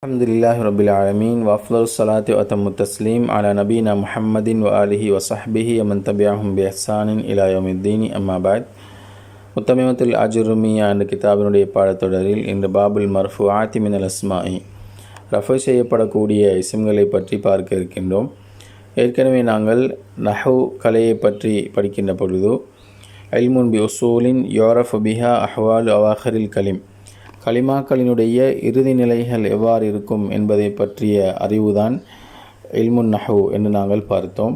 அல்ஹம்துலில்லாஹி ரபில் ஆலமீன் வஃப்லல் ஸலாத்தி வஅத்தம்மு தஸ்லீம் அலா நபீனா முஹம்மதின் வ ஆலிஹி வ ஸஹ்பிஹி வமன் தபிஅஹும் பி இஹ்சானின் இலா யௌமித்தீன் அம்மா பஅத். முத்தமிமத்துல் அஜ்ருமிய்யா என்ற கிதாபினுடைய பாடத்தொடரில் இன்று பாபுல் மர்ஃபூஆத்தி மினல் அஸ்மாஇ, ரஃபு செய்யப்படக்கூடிய இஸ்ம்களை பற்றி பார்க்க இருக்கின்றோம். ஏற்கனவே நாங்கள் நஹு கலையை பற்றி படிக்கின்ற பொழுது இல்முன் பி உசூலின் யோரஃபு பிஹா அஹ்வாலு அவாஹரில் கலிம், கலிமாக்களினுடைய இறுதி நிலைகள் எவ்வாறு இருக்கும் என்பதை பற்றிய அறிவுதான் இல்முன் நஹு என்று நாங்கள் பார்த்தோம்.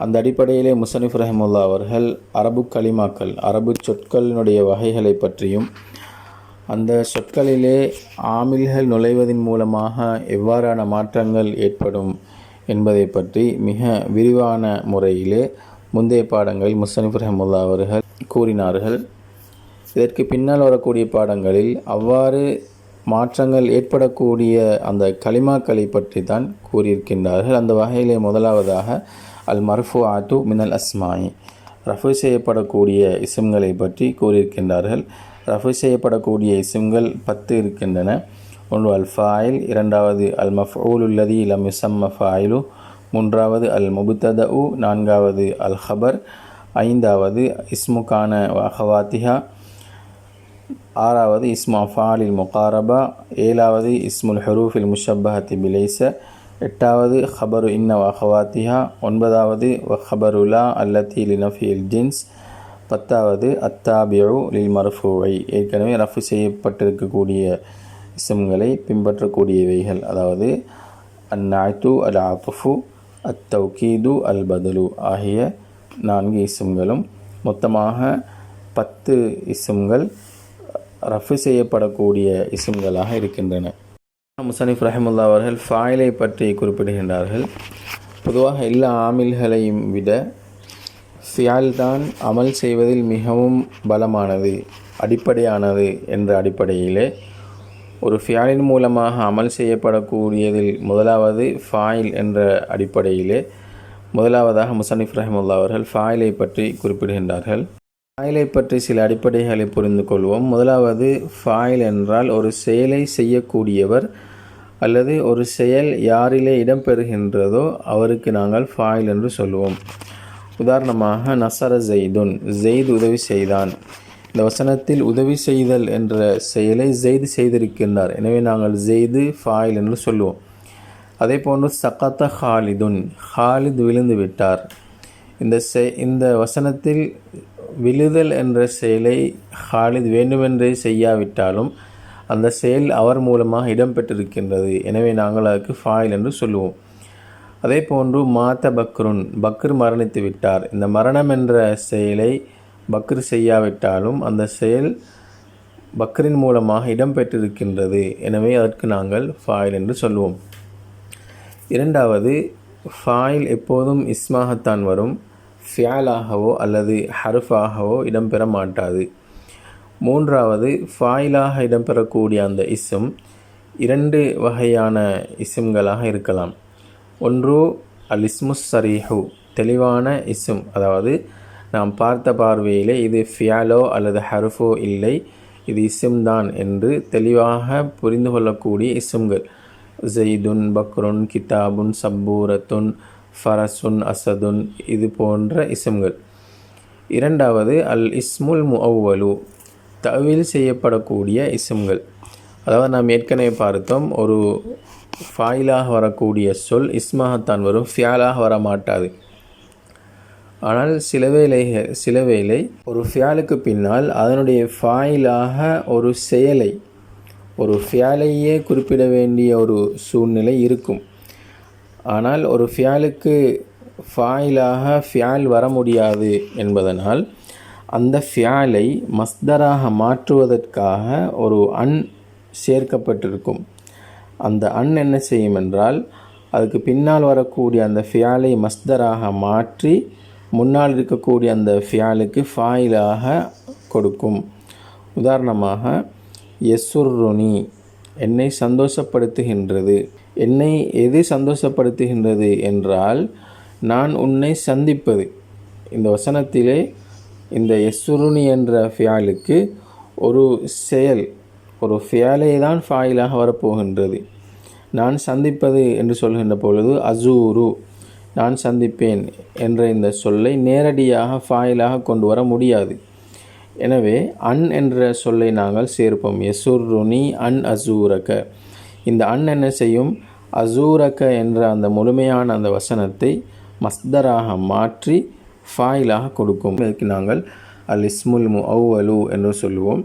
அந்த அடிப்படையிலே முஸன்னிஃப் ரஹிமஹுல்லா அவர்கள் அரபு கலிமாக்கள், அரபு சொற்களினுடைய வகைகளை பற்றியும் அந்த சொற்களிலே ஆமில்கள் நுழைவதன் மூலமாக எவ்வாறான மாற்றங்கள் ஏற்படும் என்பதை பற்றி மிக விரிவான முறையிலே முந்தைய பாடங்களில் முஸன்னிஃப் ரஹிமஹுல்லா அவர்கள் கூறினார்கள். இதற்கு பின்னால் வரக்கூடிய பாடங்களில் அவ்வாறு மாற்றங்கள் ஏற்படக்கூடிய அந்த கலிமாக்களை பற்றி தான் கூறியிருக்கின்றார்கள். அந்த வகையிலே முதலாவதாக அல் மர்ஃபூஆத்து மினல் அஸ்மாஇ, ரஃபு செய்யப்படக்கூடிய இஸ்ம்களை பற்றி கூறியிருக்கின்றார்கள். ரஃபு செய்யப்படக்கூடிய இஸ்ம்கள் 10 இருக்கின்றன. ஒன்று அல் ஃபாயில், இரண்டாவது அல் மஃஊலுல் லதீ லம் யுஸம்ம ஃபாயிலு, மூன்றாவது அல் முப்ததஉ, நான்காவது அல் ஹபர், ஐந்தாவது இஸ்மு கான வ அஹவாத்திஹா, ஆறாவது இஸ்மு அஃஆலில் முகாரபா, ஏழாவது இஸ்முல் ஹுரூஃபில் முஷப்பஹத்தி பிலைஸ, எட்டாவது ஹபரு இன்ன வ அஹவாத்திஹா, ஒன்பதாவது வ ஹபருலா அல்லத்தி லினஃபில் ஜின்ஸ், பத்தாவது அத்தாபிஉ லில் மர்ஃபூஇ. ஏற்கனவே ரஃபு செய்யப்பட்டிருக்கக்கூடிய இஸ்ம்களை பின்பற்றக்கூடியவைகள், அதாவது அந்நாய்து அல் ஆத்துஃபு அத்தௌகீது அல் பதலு ஆகிய 4 இஸ்ம்களும் மொத்தமாக 10 இஸ்ம்கள் ரஃபு செய்யப்படக்கூடிய இஸ்ம்களாக இருக்கின்றன. முஸன்னிஃப் ரஹிமஹுல்லா அவர்கள் ஃபாயிலை பற்றி குறிப்பிடுகின்றார்கள். பொதுவாக எல்லா ஆமில்களையும் விட ஃபியால் தான் அமல் செய்வதில் மிகவும் பலமானது, அடிப்படையானது என்ற அடிப்படையிலே ஒரு ஃபியாலின் மூலமாக அமல் செய்யப்படக்கூடியதில் முதலாவது ஃபாயில் என்ற அடிப்படையிலே முதலாவதாக முஸன்னிஃப் ரஹிமஹுல்லா அவர்கள் ஃபாயிலை பற்றி குறிப்பிடுகின்றார்கள். ஃபாயிலை பற்றி சில அடிப்படைகளை புரிந்து கொள்வோம். முதலாவது, ஃபாயில் என்றால் ஒரு செயலை செய்யக்கூடியவர் அல்லது ஒரு செயல் யாரிலே இடம்பெறுகின்றதோ அவருக்கு நாங்கள் ஃபாயில் என்று சொல்லுவோம். உதாரணமாக நசர ஜெய்துன், ஜெய்து உதவி செய்தான். இந்த வசனத்தில் உதவி செய்தல் என்ற செயலை ஜெய்து செய்திருக்கின்றார், எனவே நாங்கள் ஜெய்து ஃபாயில் என்று சொல்லுவோம். அதே போன்று சகத்த ஹாலிதுன், ஹாலித் விழுந்து விட்டார். இந்த வசனத்தில் விழுதல் என்ற செயலை ஹாலித் வேண்டுமென்றே செய்யாவிட்டாலும் அந்த செயல் அவர் மூலமாக இடம்பெற்றிருக்கின்றது, எனவே நாங்கள் அதுக்கு ஃபாயில் என்று சொல்லுவோம். அதே போன்று மாத்த பக்ருன், பக்ர் மரணித்து விட்டார். இந்த மரணம் என்ற செயலை பக்ர் செய்யாவிட்டாலும் அந்த செயல் பக்ரின் மூலமாக இடம்பெற்றிருக்கின்றது, எனவே அதற்கு நாங்கள் ஃபாயில் என்று சொல்லுவோம். இரண்டாவது, ஃபாயில் எப்போதும் இஸ்மாகத்தான் வரும், ஃபியாலாகவோ அல்லது ஹர்ஃபாகவோ இடம்பெற மாட்டாது. மூன்றாவது, ஃபாயிலாக இடம்பெறக்கூடிய அந்த இஸ்ம் 2 வகையான இஸ்ம்களாக இருக்கலாம். ஒன்று அல் இஸ்முஸ் ஸரீஹு, தெளிவான இஸ்ம், அதாவது நாம் பார்த்த பார்வையிலே இது ஃபியாலோ அல்லது ஹர்ஃபோ இல்லை, இது இஸ்ம் தான் என்று தெளிவாக புரிந்து கொள்ளக்கூடிய இஸ்ம்கள். ஜெய்துன், பக்ருன், கிதாபுன், சப்பூரத்துன், ஃபரசுன், அசதுன், இது போன்ற இஸ்ம்கள். இரண்டாவது அல் இஸ்முல் முஅவ்வலு, தஅவீல் செய்யப்படக்கூடிய இஸ்ம்கள். அதாவது நாம் ஏற்கனவே பார்த்தோம், ஒரு ஃபாயிலாக வரக்கூடிய சொல் இஸ்மாகத்தான் வரும், ஃபியாலாக வர மாட்டாது. ஆனால் சில வேளை ஒரு ஃபியாலுக்கு பின்னால் அதனுடைய ஃபாயிலாக ஒரு செயலை, ஒரு ஃபியாலையே குறிப்பிட வேண்டிய ஒரு சூழ்நிலை இருக்கும். ஆனால் ஒரு ஃபியாலுக்கு ஃபாயிலாக ஃபியால் வர முடியாது என்பதனால் அந்த ஃபியாலை மஸ்தராக மாற்றுவதற்காக ஒரு அன் சேர்க்கப்பட்டிருக்கும். அந்த அன் என்ன செய்யும் என்றால் அதுக்கு பின்னால் வரக்கூடிய அந்த ஃபியாலை மஸ்தராக மாற்றி முன்னால் இருக்கக்கூடிய அந்த ஃபியாலுக்கு ஃபாயிலாக கொடுக்கும். உதாரணமாக யசுர்ருனி, என்னை சந்தோஷப்படுத்துகின்றது. என்னை எது சந்தோஷப்படுத்துகின்றது என்றால் நான் உன்னை சந்திப்பது. இந்த வசனத்திலே இந்த யசுருனி என்ற ஃபியாலுக்கு ஒரு செயல், ஒரு ஃபியாலே தான் ஃபாயிலாக வரப்போகின்றது. நான் சந்திப்பது என்று சொல்கின்ற பொழுது அசூரு, நான் சந்திப்பேன் என்ற இந்த சொல்லை நேரடியாக ஃபாயிலாக கொண்டு வர முடியாது. எனவே அன் என்ற சொல்லை நாங்கள் சேர்ப்போம். யசுர்ருனி அன் அசூரக. இந்த அன் என்ன செய்யும்? அசூரக என்ற அந்த முழுமையான அந்த வசனத்தை மஸ்தராக மாற்றி ஃபாயிலாக கொடுக்கும். இதற்கு நாங்கள் அல் இஸ்முல் முஅவ்வலு என்று சொல்லுவோம்.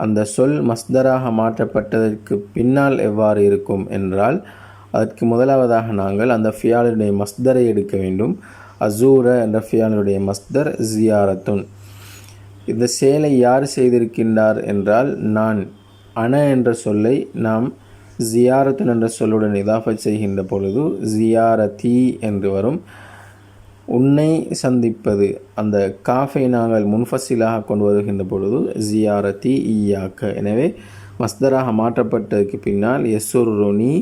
அந்த சொல் மஸ்தராக மாற்றப்பட்டதற்கு பின்னால் எவ்வாறு இருக்கும் என்றால், அதற்கு முதலாவதாக நாங்கள் அந்த ஃபியாலுடைய மஸ்தரை எடுக்க வேண்டும். அசூர என்ற ஃபியாலுடைய மஸ்தர் ஜியாரத்துன். இந்த செயலை யார் செய்திருக்கின்றார் என்றால் நான். அன என்ற சொல்லை நாம் ஜியாரத்துன் என்ற சொல்லுடன் இதாஃபத் செய்கின்ற பொழுது ஜியாரதி என்று வரும். உன்னை சந்திப்பது, அந்த காஃபை நாங்கள் முன்ஃபசிலாக கொண்டு வருகின்ற பொழுது ஜியாரதி ஈயாக்க. எனவே மஸ்தராக மாற்றப்பட்டதுக்கு பின்னால் யசுர்ருனி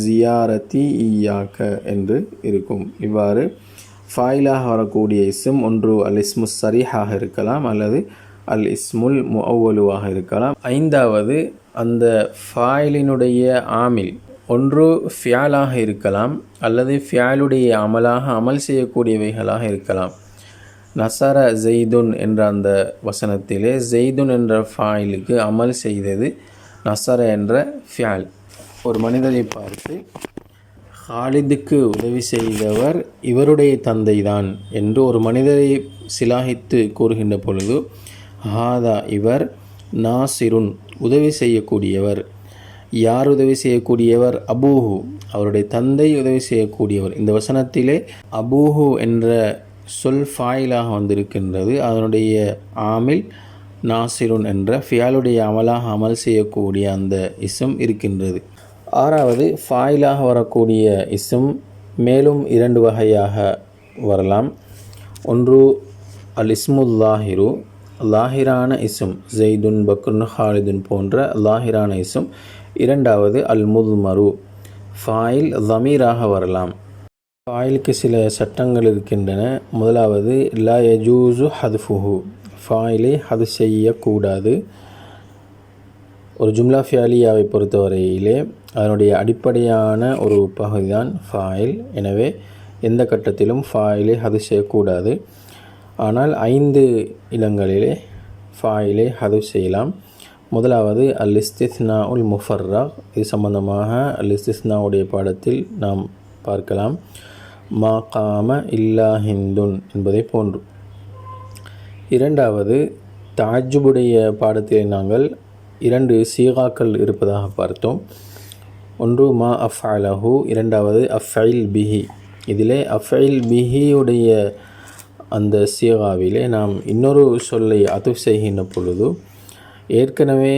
ஜியாரதி ஈயாக்க என்று இருக்கும். இவ்வாறு ஃபாயிலாக வரக்கூடிய இஸ்ம் ஒன்று அல் இஸ்மு சரிஹாக இருக்கலாம் அல்லது அல் இஸ்முல் முஅவ்வலுவாக இருக்கலாம். ஐந்தாவது, அந்த ஃபாயிலினுடைய ஆமில் ஒன்று ஃபியாலாக இருக்கலாம் அல்லது ஃபியாலுடைய அமலாக அமல் செய்யக்கூடியவைகளாக இருக்கலாம். நசர ஜெய்துன் என்ற அந்த வசனத்திலே ஜெய்துன் என்ற ஃபாயிலுக்கு அமல் செய்தது நசர என்ற ஃபியால். ஒரு மனிதரை பார்த்து ஹாலிதுக்கு உதவி செய்தவர் இவருடைய தந்தை தான் என்று ஒரு மனிதரை சிலாகித்து கூறுகின்ற பொழுது ஹாதா இவர் நாசிருன் உதவி செய்யக்கூடியவர். யார் உதவி செய்யக்கூடியவர்? அபூஹு, அவருடைய தந்தை உதவி செய்யக்கூடியவர். இந்த வசனத்திலே அபூஹு என்ற சொல் ஃபாயிலாக வந்திருக்கின்றது. அதனுடைய ஆமில் நாசிருன் என்ற ஃபியாலுடைய அமலாக அமல் செய்யக்கூடிய அந்த இஸ்ம் இருக்கின்றது. ஆறாவது, ஃபாயிலாக வரக்கூடிய இஸ்ம் மேலும் இரண்டு வகையாக வரலாம். ஒன்று அல் இஸ்முல் லாஹிரு, லாஹிரான இஸ்ம், ஜெய்துன் பக்ருன் ஹாலிதுன் போன்ற லாஹிரான இஸ்ம். இரண்டாவது அல் முல்மரு, ஃபாயில் தமீராக வரலாம். ஃபாயிலுக்கு சில சட்டங்கள் இருக்கின்றன. முதலாவது லா யஜூசு ஹதுஃபுஹு, ஃபாயிலை ஹது செய்யக்கூடாது. ஒரு ஜும்லா ஃபியாலியாவை பொறுத்தவரையிலே அதனுடைய அடிப்படையான ஒரு பகுதி தான் ஃபாயில். எனவே எந்த கட்டத்திலும் ஃபாயிலை ஹது செய்யக்கூடாது. ஆனால் 5 இடங்களிலே ஃபாயிலை ஹது செய்யலாம். முதலாவது அல் இஸ்திஸ்னா உல் முஃபர்ரக். இது சம்பந்தமாக அல் இஸ்திஸ்னாவுடைய பாடத்தில் நாம் பார்க்கலாம். மா காம இல்லா ஹிந்துன் என்பதை போன்று. இரண்டாவது, தஅஜ்ஜுபுடைய பாடத்தில் நாங்கள் 2 சீகாக்கள் இருப்பதாக பார்த்தோம். ஒன்று மா அஃஅலஹு, இரண்டாவது அஃஅல் பிஹி. இதிலே அஃஅல் பிஹியுடைய அந்த சீகாவிலே நாம் இன்னொரு சொல்லை அதுஃப் செய்கின்ற பொழுது ஏற்கனவே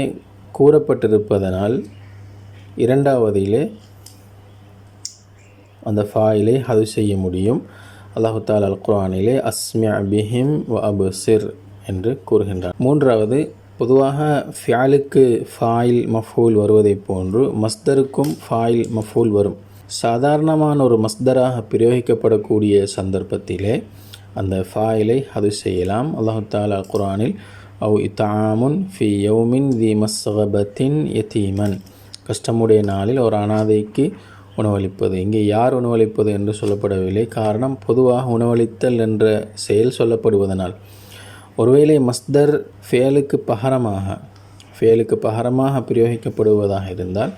கூறப்பட்டிருப்பதனால் இரண்டாவதிலே அந்த ஃபாயிலை ஹது செய்ய முடியும். அல்லாஹு தஆலா அல் குர்ஆனிலே அஸ்மி பிஹிம் வ அப்சிர் என்று கூறுகின்றார். மூன்றாவது, பொதுவாக ஃபியாலுக்கு ஃபாயில் மஃபூல் வருவதைப் போன்று மஸ்தருக்கும் ஃபாயில் மஃபூல் வரும். சாதாரணமான ஒரு மஸ்தராக பிரயோகிக்கப்படக்கூடிய சந்தர்ப்பத்திலே அந்த ஃபாயிலை ஹது செய்யலாம். அல்லாஹு தஆலா அல் குர்ஆனில் அவ் இத்ஆமுன் ஃபி யௌமின் தி மஸ்கபத்தின் யதீமன், கஷ்டமுடைய நாளில் ஒரு அனாதைக்கு உணவளிப்பது. இங்கே யார் உணவளிப்பது என்று சொல்லப்படவில்லை. காரணம், பொதுவாக உணவளித்தல் என்ற செயல் சொல்லப்படுவதனால். ஒருவேளை மஸ்தர் ஃபேலுக்கு பகரமாக பிரயோகிக்கப்படுவதாக இருந்தால்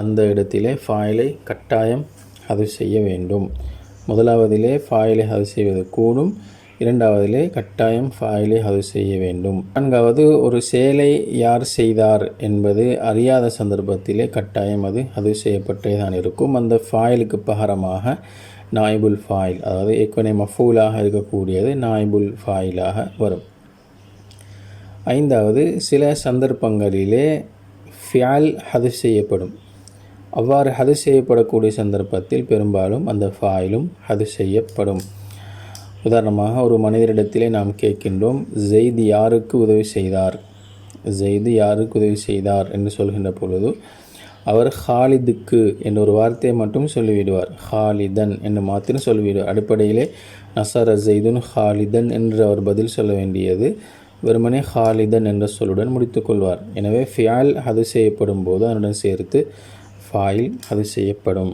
அந்த இடத்திலே ஃபாயிலை கட்டாயம் ஹது செய்ய வேண்டும். முதலாவதிலே ஃபாயிலை ஹது செய்வது கூடும், இரண்டாவதிலே கட்டாயம் ஃபாயிலை ஹது செய்ய வேண்டும். நான்காவது, ஒரு செயலை யார் செய்தார் என்பது அறியாத சந்தர்ப்பத்திலே கட்டாயம் அது ஹது செய்யப்பட்டே தான் இருக்கும். அந்த ஃபாயிலுக்கு பகரமாக நாயிபுல் ஃபாயில், அதாவது ஏற்கனவே மஃபூலாக இருக்கக்கூடியது நாயிபுல் ஃபாயிலாக வரும். ஐந்தாவது, சில சந்தர்ப்பங்களிலே ஃபியால் ஹது செய்யப்படும். அவ்வாறு ஹது செய்யப்படக்கூடிய சந்தர்ப்பத்தில் பெரும்பாலும் அந்த ஃபாயிலும் ஹது செய்யப்படும். உதாரணமாக, ஒரு மனிதரிடத்திலே நாம் கேட்கின்றோம், ஜெயித் யாருக்கு உதவி செய்தார் என்று சொல்கின்ற பொழுது அவர் ஹாலிதுக்கு என்ற ஒரு வார்த்தையை மட்டும் சொல்லிவிடுவார். ஹாலிதன் என்று மாத்திரம் சொல்லிவிடுவார். அடிப்படையிலே நசர ஜெய்துன் ஹாலிதன் என்று அவர் பதில் சொல்ல வேண்டியது வெறுமனே ஹாலிதன் என்ற சொல்லுடன் முடித்து கொள்வார். எனவே ஃபியால் ஹது செய்யப்படும் போது அதனுடன் சேர்த்து ஃபாயில் அது செய்யப்படும்.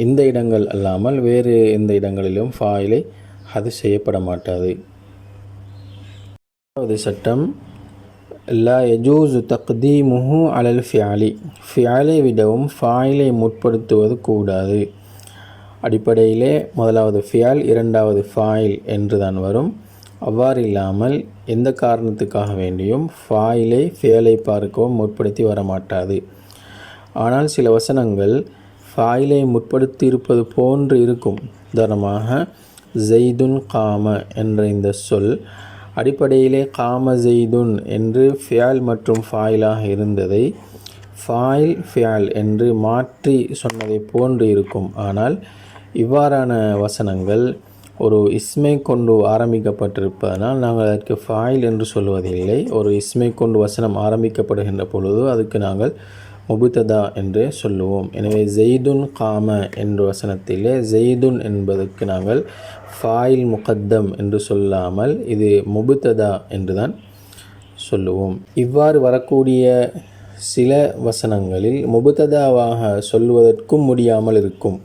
இந்த இடங்கள் அல்லாமல் வேறு எந்த இடங்களிலும் ஃபாயிலை அது செய்யப்பட மாட்டாது. சட்டம் லா யஜூஸு தக்தீமுஹு அலல் ஃபியாலி, ஃபியாலை விடவும் ஃபாயிலை முற்படுத்துவது கூடாது. அடிப்படையிலே முதலாவது ஃபியால் இரண்டாவது ஃபாயில் என்று தான் வரும். அவ்வாறு இல்லாமல் எந்த காரணத்துக்காக வேண்டியும் ஃபாயிலை ஃபியாலை பார்க்கவும் முற்படுத்தி வரமாட்டாது. ஆனால் சில வசனங்கள் ஃபாயிலை முற்படுத்தி இருப்பது போன்று இருக்கும். உதாரணமாக ஜெய்துன் காம என்ற இந்த சொல் அடிப்படையிலே காம ஜெய்துன் என்று ஃபியால் மற்றும் ஃபாயிலாக இருந்ததை ஃபாயில் ஃபியால் என்று மாற்றி சொன்னதை போன்று இருக்கும். ஆனால் இவ்வாறான வசனங்கள் ஒரு இஸ்மை கொண்டு ஆரம்பிக்கப்பட்டிருப்பதனால் நாங்கள் அதற்கு ஃபாயில் என்று சொல்வதில்லை. ஒரு இஸ்மை கொண்டு வசனம் ஆரம்பிக்கப்படுகின்ற பொழுது அதுக்கு நாங்கள் முபுத்ததா என்று சொல்லுவோம். எனவே ஜெய்துன் காம என்ற வசனத்திலே ஜெய்துன் என்பதற்கு நாங்கள் ஃபாயில் முகத்தம் என்று சொல்லாமல் இது முபுத்ததா என்று தான் சொல்லுவோம். இவ்வாறு வரக்கூடிய சில வசனங்களில் முபுத்ததாவாக சொல்லுவதற்கும் முடியாமல் இருக்கும்.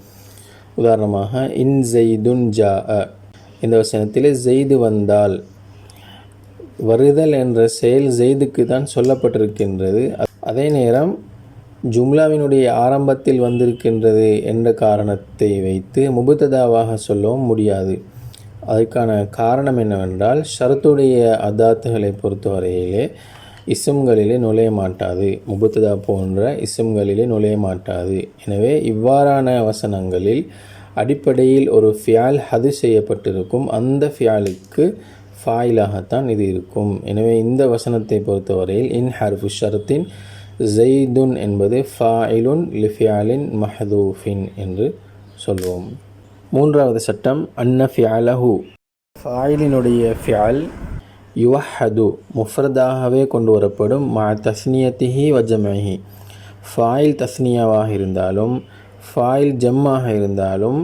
உதாரணமாக இன் ஜெய்துன் ஜா, இந்த வசனத்திலே ஜெய்து வந்தால், வருதல் என்ற செயல் ஜெய்துக்கு தான் சொல்லப்பட்டிருக்கின்றது. அதே நேரம் ஜும்லாவினுடைய ஆரம்பத்தில் வந்திருக்கின்றது என்ற காரணத்தை வைத்து முபுத்ததாவாக சொல்லவும் முடியாது. அதற்கான காரணம் என்னவென்றால் ஷரத்துடைய அதாத்துகளை பொறுத்தவரையிலே இஸ்ம்களிலே நுழைய மாட்டாது. முபுத்ததா போன்ற இஸ்ம்களிலே நுழைய மாட்டாது. எனவே இவ்வாறான வசனங்களில் அடிப்படையில் ஒரு ஃபியால் ஹது செய்யப்பட்டிருக்கும். அந்த ஃபியாலுக்கு ஃபாயிலாகத்தான் இது இருக்கும். எனவே இந்த வசனத்தை பொறுத்தவரையில் இன் ஹர்ஃபு ஷரத்தின் ஜெய்துன் என்பது ஃபாயிலுன் லிஃபியாலின் மஹதூஃபின் என்று சொல்வோம். மூன்றாவது சட்டம் அன்ன ஃபியாலஹு, ஃபாயிலினுடைய ஃபியால் யுவஹது முஃப்ரதாகவே கொண்டு வரப்படும். மா தஸ்னியத்திஹி வ ஜம்இஹி, ஃபாயில் தஸ்னியாவாக இருந்தாலும் ஃபாயில் ஜம்மாக இருந்தாலும்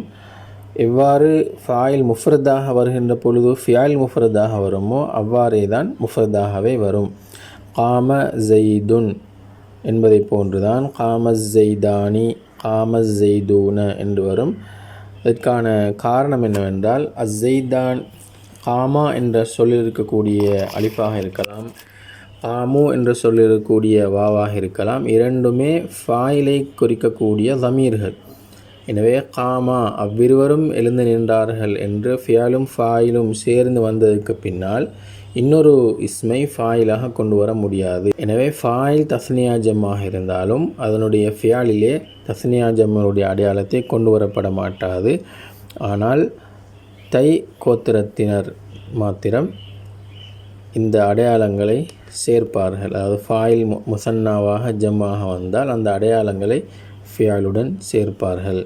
எவ்வாறு ஃபாயில் முஃப்ரதாக வருகின்ற பொழுது ஃபியால் முஃப்ரதாக வருமோ அவ்வாறே தான் முஃப்ரதாகவே வரும். காம ஜெய்துன் என்பதை போன்றுதான் காம ஜெய்தானி காம ஜெய்தூன என்று வரும். இதற்கான காரணம் என்னவென்றால் அஸ்ஸெய்தான் காமா என்ற சொல்லிருக்கக்கூடிய அலிஃபாக இருக்கலாம், காமு என்ற சொல்லிருக்கக்கூடிய வாவாக இருக்கலாம். இரண்டுமே ஃபாயிலை குறிக்கக்கூடிய ஸமீர்கள். எனவே காமா அவ்விருவரும் எழுந்து நின்றார்கள் என்று ஃபியாலும் ஃபாயிலும் சேர்ந்து வந்ததுக்கு பின்னால் இன்னொரு இஸ்மை ஃபாயிலாக கொண்டு வர முடியாது. எனவே ஃபாயில் தஸ்னியா ஜம்மாக இருந்தாலும் அதனுடைய ஃபியாலிலே தஸ்னியா ஜம்முடைய அடையாளத்தை கொண்டு வரப்பட மாட்டாது. ஆனால் தை கோத்திரத்தினர் மாத்திரம் இந்த அடையாளங்களை சேர்ப்பார்கள். அதாவது ஃபாயில் முசன்னாவாக ஜம்மாக வந்தால் அந்த அடையாளங்களை ஃபியாலுடன் சேர்ப்பார்கள்.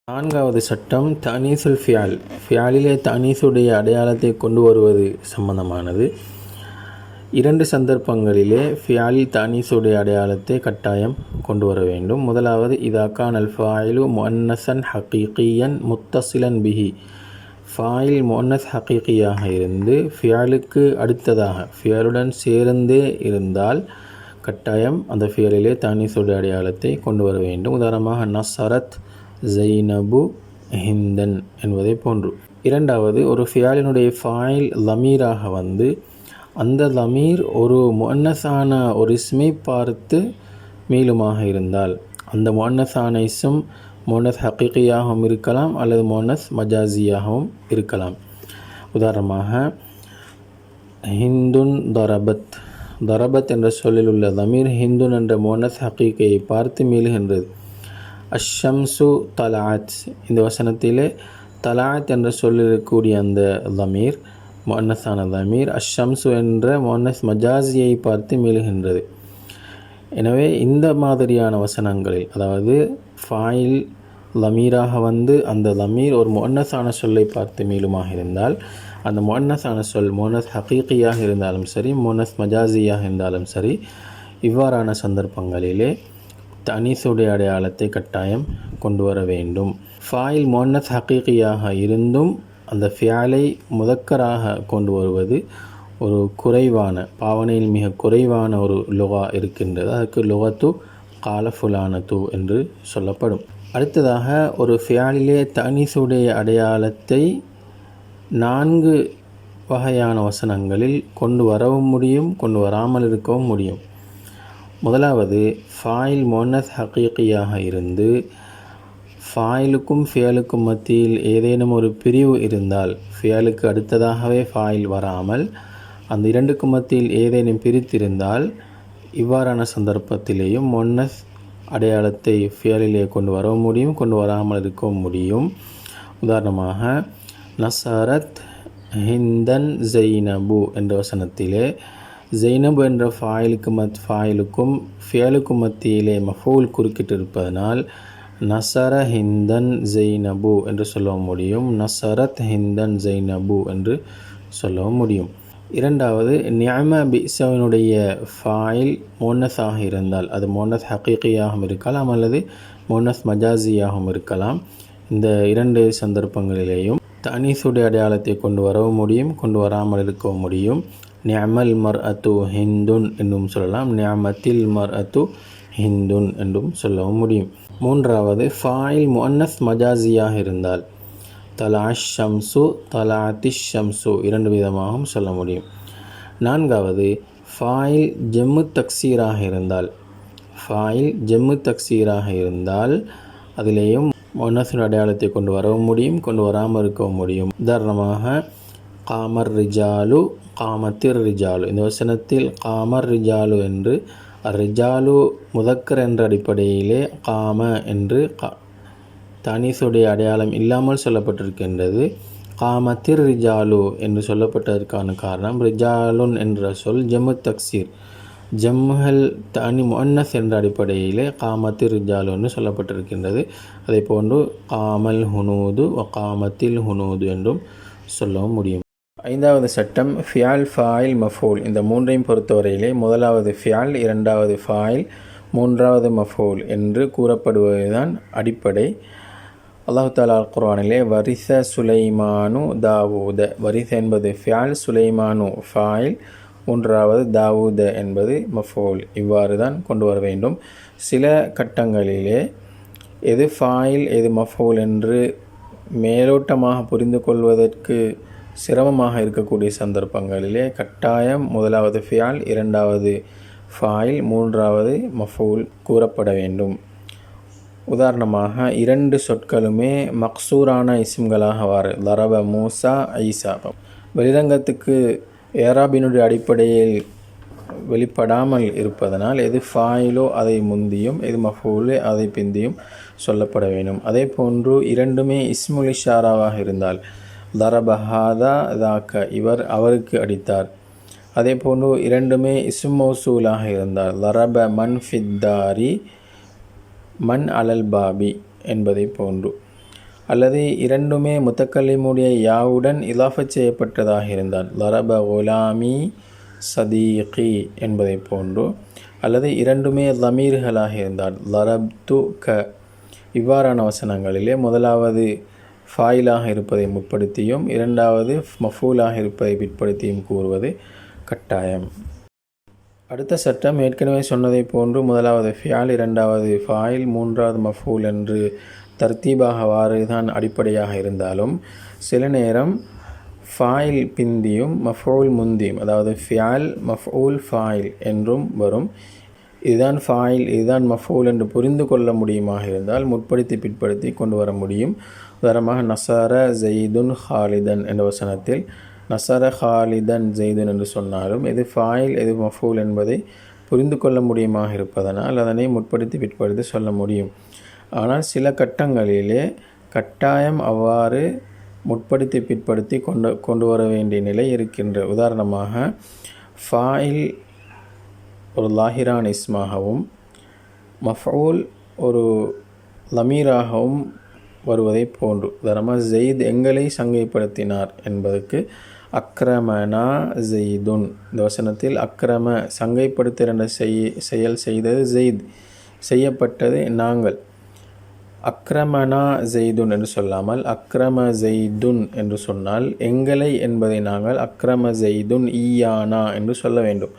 நான்காவது சட்டம் தனீசுல் ஃபியால், ஃபியாலிலே தனீசுடைய அடையாளத்தை கொண்டு வருவது சம்பந்தமானது. இரண்டு சந்தர்ப்பங்களிலே ஃபியாலில் தனீசுடைய அடையாளத்தை கட்டாயம் கொண்டு வர வேண்டும். முதலாவது இதாக்கான் அல் ஃபாயிலு முன்னசன் ஹகீகியன் முத்தசிலன் பிஹி, ஃபாயில் முன்னஸ் ஹகீகியாக இருந்து ஃபியாலுக்கு அடுத்ததாக ஃபியாலுடன் சேர்ந்தே இருந்தால் கட்டாயம் அந்த ஃபியாலிலே தனீசுடைய அடையாளத்தை கொண்டு வர வேண்டும். உதாரணமாக நசரத் ஜைனபு ஹிந்தன் என்பதை போன்று. இரண்டாவது ஒரு ஃபியாலினுடைய ஃபாயில் லமீராக வந்து அந்த லமீர் ஒரு முன்னஸான ஒரு இஸ்மை பார்த்து மீளுமாக இருந்தால் அந்த முன்னஸான இஸ்ம் முன்னஸ் ஹகீகியாகவும் இருக்கலாம் அல்லது முன்னஸ் மஜாசியாகவும் இருக்கலாம். உதாரணமாக ஹிந்துன் தரபத், தரபத் என்ற சொல்லில் உள்ள லமீர் ஹிந்துன் என்ற முன்னஸ் ஹகீகியை பார்த்து மீளுகின்றது. அஷம்சு தலாத், இந்த வசனத்திலே தலாத் என்ற சொல்லிருக்கக்கூடிய அந்த லமீர் முன்னஸான லமீர் அஷம்சு என்ற முன்னஸ் மஜாசியை பார்த்து மீளுகின்றது. எனவே இந்த மாதிரியான வசனங்களில் அதாவது ஃபாயில் லமீராக வந்து அந்த லமீர் ஒரு முன்னஸான சொல்லை பார்த்து மீளுமாக இருந்தால் அந்த முன்னஸான சொல் முன்னஸ் ஹகீகியாக இருந்தாலும் சரி முன்னஸ் மஜாசியாக இருந்தாலும் சரி இவ்வாறான சந்தர்ப்பங்களிலே தனீசுடைய அடையாளத்தை கட்டாயம் கொண்டு வர வேண்டும். ஃபாயில் முன்னஸ் ஹகீகியாக இருந்தும் அந்த ஃபியாலை முதக்கராக கொண்டு வருவது ஒரு குறைவான பாவனையில் மிக குறைவான ஒரு லுகா இருக்கின்றது. அதுக்கு லுகத்து கால ஃபுலானத்து என்று சொல்லப்படும். அடுத்ததாக ஒரு ஃபியாலிலே தனீஸுடைய அடையாளத்தை 4 வகையான வசனங்களில் கொண்டு வரவும் முடியும், கொண்டு வராமல் இருக்கவும் முடியும். முதலாவது, ஃபாயில் முன்னஸ் ஹகீகியாக இருந்து ஃபாயிலுக்கும் ஃபியலுக்கும் மத்தியில் ஏதேனும் ஒரு பிரிவு இருந்தால், ஃபியலுக்கு அடுத்ததாகவே ஃபாயில் வராமல் அந்த இரண்டுக்கும் மத்தியில் ஏதேனும் பிரித்திருந்தால், இவ்வாறான சந்தர்ப்பத்திலேயும் முன்னஸ் அடையாளத்தை ஃபியலிலே கொண்டு வரவும் முடியும், கொண்டு வராமல் இருக்கவும் முடியும். உதாரணமாக, நசரத் ஹிந்தன் ஜெய்னபு என்ற வசனத்திலே ஜெய்னபு என்ற ஃபாயிலுக்கும் ஃபியலுக்கும் மத்தியிலே மஃபூல் குறுக்கிட்டு இருப்பதனால் நசர ஹிந்தன் ஜெய்னபு என்று சொல்லவும் முடியும், நசரத் ஹிந்தன் ஜெய்னபு என்று சொல்லவும் முடியும். இரண்டாவது, நிஅம பிஸவினுடைய ஃபாயில் முன்னஸாக இருந்தால், அது முன்னஸ் ஹகீகியாகவும் இருக்கலாம் அல்லது முன்னஸ் மஜாசியாகவும் இருக்கலாம். இந்த 2 சந்தர்ப்பங்களிலேயும் தனீஸுடைய அடையாளத்தை கொண்டு வரவும் முடியும், கொண்டு வராமல் இருக்கவும் முடியும். நிஅமல் மர்அத்து ஹிந்துன் என்றும் சொல்லலாம், நிஅமத்தில் மர்அத்து ஹிந்துன் என்றும் சொல்லவும் முடியும். மூன்றாவது, ஃபாயில் முன்னஸ் மஜாசியாக இருந்தால் தலாஷ் ஷம்சு தலாத்திஷ் ஷம்சு 2 விதமாகவும் சொல்ல முடியும். நான்காவது, ஃபாயில் ஜம்மு தக்சீராக இருந்தால், ஃபாயில் ஜம்மு தக்சீராக இருந்தால் அதிலேயும் முன்னஸின் அடையாளத்தை கொண்டு வரவும் முடியும், கொண்டு வராமல் இருக்கவும் முடியும். உதாரணமாக, காமர் ரிஜாலு காமத்திர் ரிஜாலு, இந்த வசனத்தில் காமர் ரிஜாலு என்று ரிஜாலு முதக்கர் என்ற அடிப்படையிலே காம என்று தனீஸுடைய அடையாளம் இல்லாமல் சொல்லப்பட்டிருக்கின்றது. காமத்திர் ரிஜாலு என்று சொல்லப்பட்டதற்கான காரணம், ரிஜாலுன் என்ற சொல் ஜம்மு தக்சீர், ஜம்முஹல் தனி முன்னஸ் என்ற அடிப்படையிலே காமத்திர் ரிஜாலு என்று சொல்லப்பட்டிருக்கின்றது. அதே போன்று காமல் ஹுனூது காமத்தில் ஹுனூது என்றும் சொல்லவும் முடியும். 5வது சட்டம், ஃபியால் ஃபாயில் மஃபூல். இந்த 3ஐயும் பொறுத்தவரையிலே முதலாவது ஃபியால், 2வது ஃபாயில், 3வது மஃபூல் என்று கூறப்படுவதுதான் அடிப்படை. அல்லாஹ் தஆலா குர்ஆனிலே வரிச சுலைமானு தாவூத, வரிச என்பது ஃபியால், சுலைமானு ஃபாயில், 3வது தாவூத என்பது மஃபூல், இவ்வாறு தான் கொண்டு வர வேண்டும். சில கட்டங்களிலே எது ஃபாயில் எது மஃபூல் என்று மேலோட்டமாக புரிந்து கொள்வதற்கு சிரமமாக இருக்கக்கூடிய சந்தர்ப்பங்களிலே கட்டாயம் முதலாவது ஃபியால், 2வது ஃபாயில், 3வது மஃபூல் கூறப்பட வேண்டும். உதாரணமாக, 2 சொற்களுமே மக்சூரான இஸ்ம்களாக வாரு, லரப மூசா ஈசா. வெளிரங்கத்துக்கு ஏராபினுடைய அடிப்படையில் வெளிப்படாமல் இருப்பதனால் எது ஃபாயிலோ அதை முந்தியும், எது மஃபூலோ அதை பிந்தியும் சொல்லப்பட வேண்டும். அதே போன்று 2மே இஸ்முல் இஷாராவாக இருந்தால், லரப ஹாதா தாக்க, இவர் அவருக்கு அடித்தார். அதே போன்று 2மே இஸ்ம் மௌசூலாக இருந்தால், லரப மன் ஃபித்தாரி மன் அலல் பாபி என்பதை போன்று. அல்லது 2மே முத்தக்கல்லிமுடைய யாவுடன் இலாஃபத் செய்யப்பட்டதாக இருந்தால், லரப குலாமி சதீகி என்பதை போன்று. அல்லது 2மே லமீர்களாக இருந்தால், லரப்து க. இவ்வாறான வசனங்களிலே முதலாவது ஃபாயிலாக இருப்பதை முற்படுத்தியும் 2வது மஃபூலாக இருப்பதை பிற்படுத்தியும் கூறுவது கட்டாயம். அடுத்த சட்டம், ஏற்கனவே சொன்னதை போன்று முதலாவது ஃபியால், 2வது ஃபாயில், 3வது மஃபூல் என்று தர்த்தீபாக வாறுதான் அடிப்படையாக இருந்தாலும் சில நேரம் ஃபாயில் பிந்தியும் மஃபூல் முந்தியும், அதாவது ஃபியால் மஃபூல் ஃபாயில் என்றும் வரும். இதுதான் ஃபாயில் இதுதான் மஃபூல் என்று புரிந்து கொள்ள முடியுமாக இருந்தால் முற்படுத்தி பிற்படுத்தி கொண்டு வர முடியும். உதாரணமாக, நசர ஜெய்துன் ஹாலிதன் என்ற வசனத்தில் நசர ஹாலிதன் ஜெய்துன் என்று சொன்னாலும் எது ஃபாயில் எது மஃபூல் என்பதை புரிந்து கொள்ள முடியுமாக இருப்பதனால் அதனை முற்படுத்தி பிற்படுத்தி சொல்ல முடியும். ஆனால் சில கட்டங்களிலே கட்டாயம் அவ்வாறு முற்படுத்தி பிற்படுத்தி கொண்டு வர வேண்டிய நிலை இருக்கின்ற. உதாரணமாக, ஃபாயில் ஒரு லாஹிரான் இஸ்மாகவும் மஃஊல் ஒரு லமீராகவும் வருவதை போன்று. உதாரணமாக, ஜெயித் எங்களை சங்கைப்படுத்தினார் என்பதற்கு அக்ரமனா ஜெய்துன், இந்த வசனத்தில் அக்ரம சங்கைப்படுத்துகிற செயல் செய்தது ஜெயித், செய்யப்பட்டது நாங்கள். அக்ரமனா ஜெய்துன் என்று சொல்லாமல் அக்ரம ஜெய்துன் என்று சொன்னால் எங்களை என்பதை நாங்கள் அக்ரம ஜெய்துன் ஈயானா என்று சொல்ல வேண்டும்.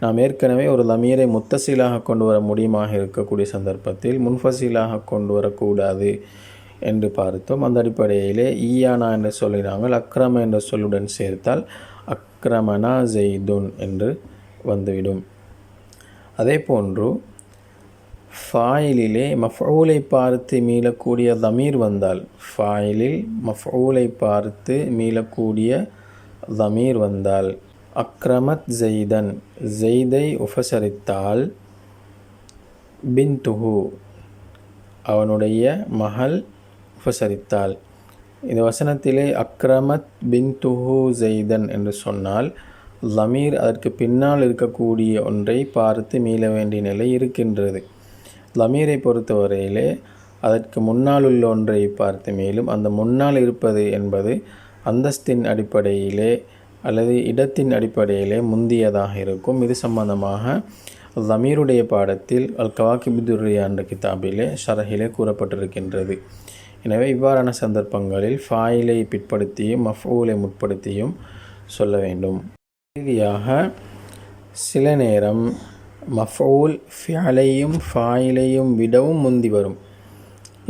நாம் ஏற்கனவே ஒரு லமீரை முத்தசிலாக கொண்டு வர முடியுமாக இருக்கக்கூடிய சந்தர்ப்பத்தில் முன்ஃபசிலாக கொண்டு வரக்கூடாது என்று பார்த்தோம். அந்த அடிப்படையிலே ஈயானா என்ற சொல்லை நாங்கள் அக்ரம என்ற சொல்லுடன் சேர்த்தால் அக்ரமனா ஜெய்துன் என்று வந்துவிடும். அதே போன்று ஃபாயிலிலே மஃஊலை பார்த்து மீளக்கூடிய தமீர் வந்தால், ஃபாயிலில் மஃஊலை பார்த்து மீளக்கூடிய தமீர் வந்தால், அக்ரமத் ஜெய்தன், ஜெய்தை உபசரித்தால், பின்துஹு அவனுடைய மகள் உபசரித்தால். இந்த வசனத்திலே அக்ரமத் பின்துஹு ஜெய்தன் என்று சொன்னால் லமீர் அதற்கு பின்னால் இருக்கக்கூடிய ஒன்றை பார்த்து மீள வேண்டிய நிலை இருக்கின்றது. லமீரை பொறுத்தவரையிலே அதற்கு முன்னால் உள்ள ஒன்றை பார்த்து மேலும் அந்த முன்னால் இருப்பது என்பது அந்தஸ்தின் அடிப்படையிலே அல்லது இடத்தின் அடிப்படையிலே முந்தியதாக இருக்கும். இது சம்பந்தமாக லமீருடைய பாடத்தில் அல் கவாகிபுத்துர்ரியா என்ற கிதாபிலே ஷரஹிலே கூறப்பட்டிருக்கின்றது. எனவே இவ்வாறான சந்தர்ப்பங்களில் ஃபாயிலை பிற்படுத்தியும் மஃஊலை முற்படுத்தியும் சொல்ல வேண்டும். இறுதியாக சில நேரம் மஃஊல் ஃபிஅலையும் ஃபாயிலையும் விடவும் முந்தி வரும்.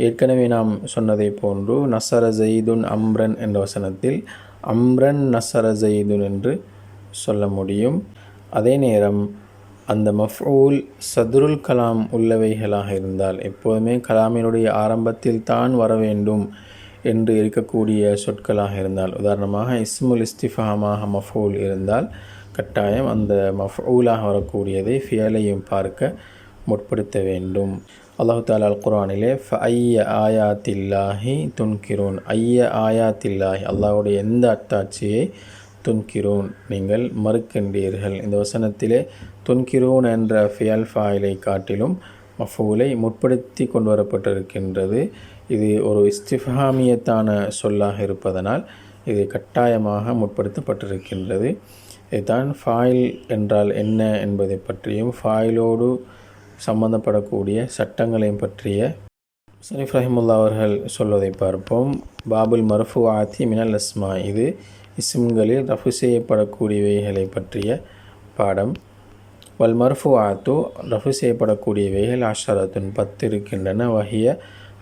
ஏற்கனவே நாம் சொன்னதை போன்று நஸர ஜெய்துன் அம்ரன் என்ற வசனத்தில் அம்ரன் நஸர ஜெய்துன் என்று சொல்ல முடியும். அதே நேரம் அந்த மஃஊல் சதுருல் கலாம் உள்ளவைகளாக இருந்தால், எப்போதுமே கலாமினுடைய ஆரம்பத்தில் தான் வர வேண்டும் என்று இருக்கக்கூடிய சொற்களாக இருந்தால், உதாரணமாக இஸ்முல் இஸ்திஃபாமாக மஃஊல் இருந்தால் கட்டாயம் அந்த மஃஊலாக வரக்கூடியதை ஃபியலையும் பார்க்க முற்படுத்த வேண்டும். அல்லாஹு தஆலா அல் குர்ஆனிலே ஃபஅய்ய ஆயாத்தில்லாஹி துன்கிரூன், ஐய ஆயாத்தில்லாஹி அல்லாஹ்வுடைய எந்த அத்தாட்சியை துன்கிரூன் நீங்கள் மறுக்கின்றீர்கள். இந்த வசனத்திலே துன்கிரூன் என்ற ஃபியல் ஃபாயிலை காட்டிலும் மஃஊலை முற்படுத்தி கொண்டு வரப்பட்டிருக்கின்றது. இது ஒரு இஸ்திஃபாமியத்தான சொல்லாக இருப்பதனால் இது கட்டாயமாக முற்படுத்தப்பட்டிருக்கின்றது. இதுதான் ஃபாயில் என்றால் என்ன என்பதை பற்றியும் ஃபாயிலோடு சம்பந்தப்படக்கூடிய சட்டங்களையும் பற்றிய முஸன்னிஃப் ரஹிமஹுல்லாஹ் அவர்கள் சொல்வதை பார்ப்போம். பாபுல் மர்ஃபூஆத்தி மினல் அஸ்மா, இது இஸ்ம்களில் ரஃபு செய்யப்படக்கூடியவைகளை பற்றிய பாடம். வல் மர்ஃபூஆத்து ரஃபு செய்யப்படக்கூடியவைகள் அஷரத்துன் 10 இருக்கின்றன. வஹிய